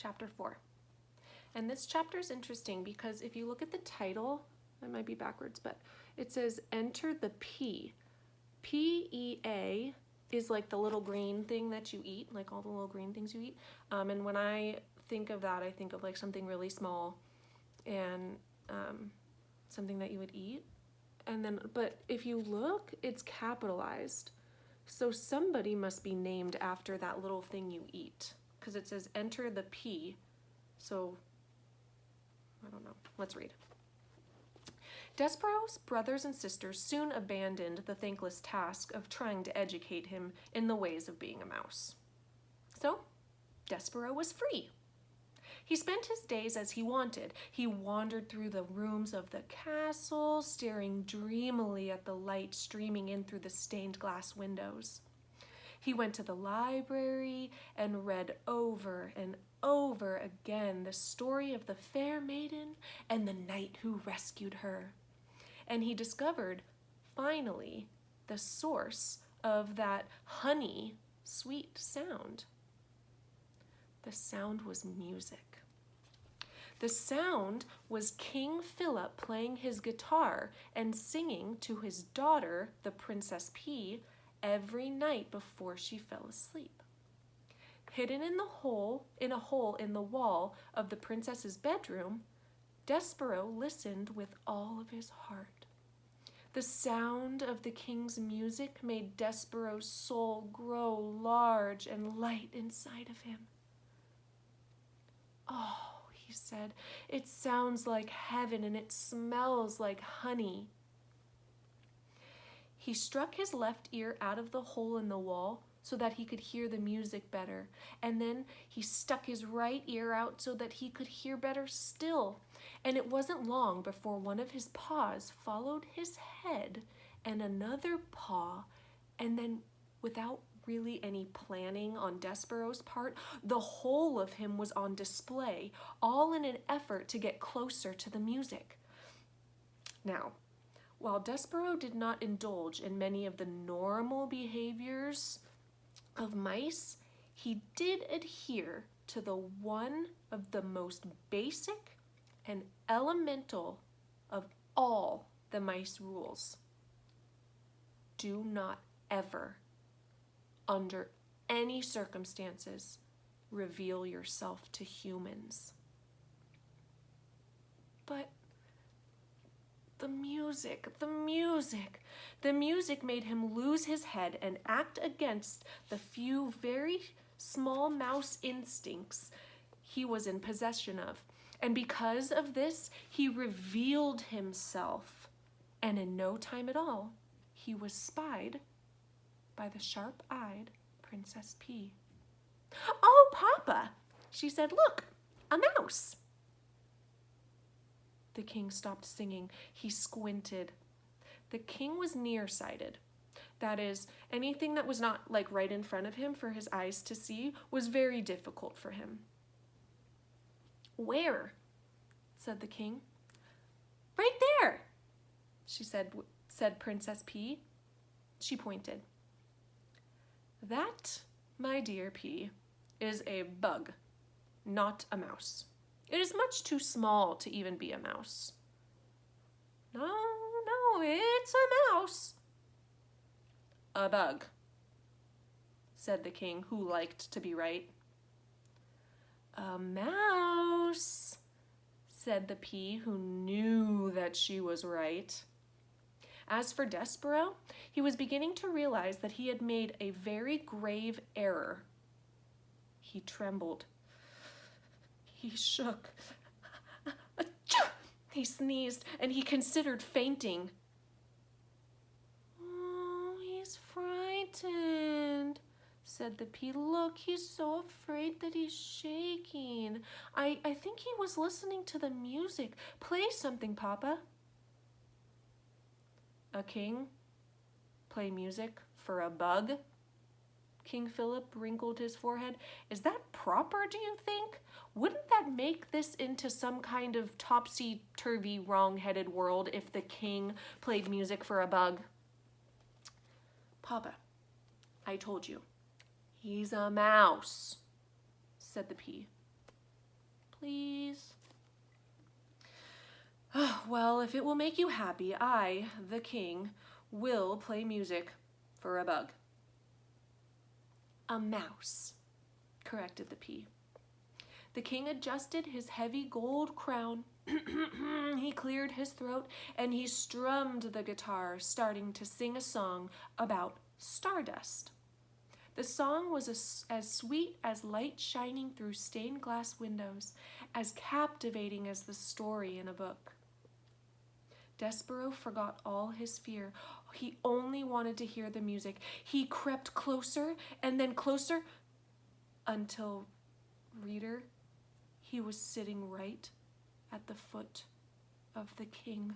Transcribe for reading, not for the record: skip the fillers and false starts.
chapter 4. And this chapter is interesting because if you look at the title, it might be backwards, but it says enter the pea. P-E-A is like the little green thing that you eat, like all the little green things you eat. And when I think of that, I think of like something really small and something that you would eat. And then, but if you look, it's capitalized. So somebody must be named after that little thing you eat because it says enter the pea. So I don't know. Let's read. Desperaux' brothers and sisters soon abandoned the thankless task of trying to educate him in the ways of being a mouse. So, Desperaux was free. He spent his days as he wanted. He wandered through the rooms of the castle, staring dreamily at the light streaming in through the stained glass windows. He went to the library and read over and over again the story of the fair maiden and the knight who rescued her. And he discovered, finally, the source of that honey sweet sound. The sound was music. The sound was King Philip playing his guitar and singing to his daughter, the Princess P, every night before she fell asleep. Hidden in a hole in the wall of the princess's bedroom, Desperaux listened with all of his heart. The sound of the king's music made Desperaux' soul grow large and light inside of him. "Oh," he said, "it sounds like heaven and it smells like honey." He struck his left ear out of the hole in the wall so that he could hear the music better, and then he stuck his right ear out so that he could hear better still. And it wasn't long before one of his paws followed his head and another paw, and then without really any planning on Desperaux' part, the whole of him was on display, all in an effort to get closer to the music. Now, while Desperaux did not indulge in many of the normal behaviors of mice, he did adhere to the one of the most basic and elemental of all the mice rules. Do not ever, under any circumstances, reveal yourself to humans. But the music made him lose his head and act against the few very small mouse instincts he was in possession of. And because of this, he revealed himself. And in no time at all, he was spied by the sharp-eyed Princess P. "Oh, Papa," she said, "look, a mouse." The king stopped singing. He squinted. The king was nearsighted. That is, anything that was not like right in front of him for his eyes to see was very difficult for him. "Where?" said the king. "Right there," said Princess P. She pointed. "That, my dear P, is a bug, not a mouse. It is much too small to even be a mouse." No, it's a mouse." "A bug," said the king, who liked to be right. "A mouse," said the P, who knew that she was right. As for Desperaux, he was beginning to realize that he had made a very grave error. He trembled. He shook. He sneezed, and he considered fainting. "Oh, he's frightened," said the P. "Look, he's so afraid that he's shaking. I think he was listening to the music. Play something, Papa." "A king play music for a bug?" King Philip wrinkled his forehead. "Is that proper, do you think? Wouldn't that make this into some kind of topsy-turvy, wrong-headed world if the king played music for a bug?" "Papa, I told you, he's a mouse," said the P. please? Well, if it will make you happy, I, the king, will play music for a bug. A mouse, corrected the pea. The king adjusted his heavy gold crown. He cleared his throat and he strummed the guitar, starting to sing a song about stardust. The song was as sweet as light shining through stained glass windows, as captivating as the story in a book. Desperaux forgot all his fear. He only wanted to hear the music. He crept closer and then closer until, reader, he was sitting right at the foot of the king.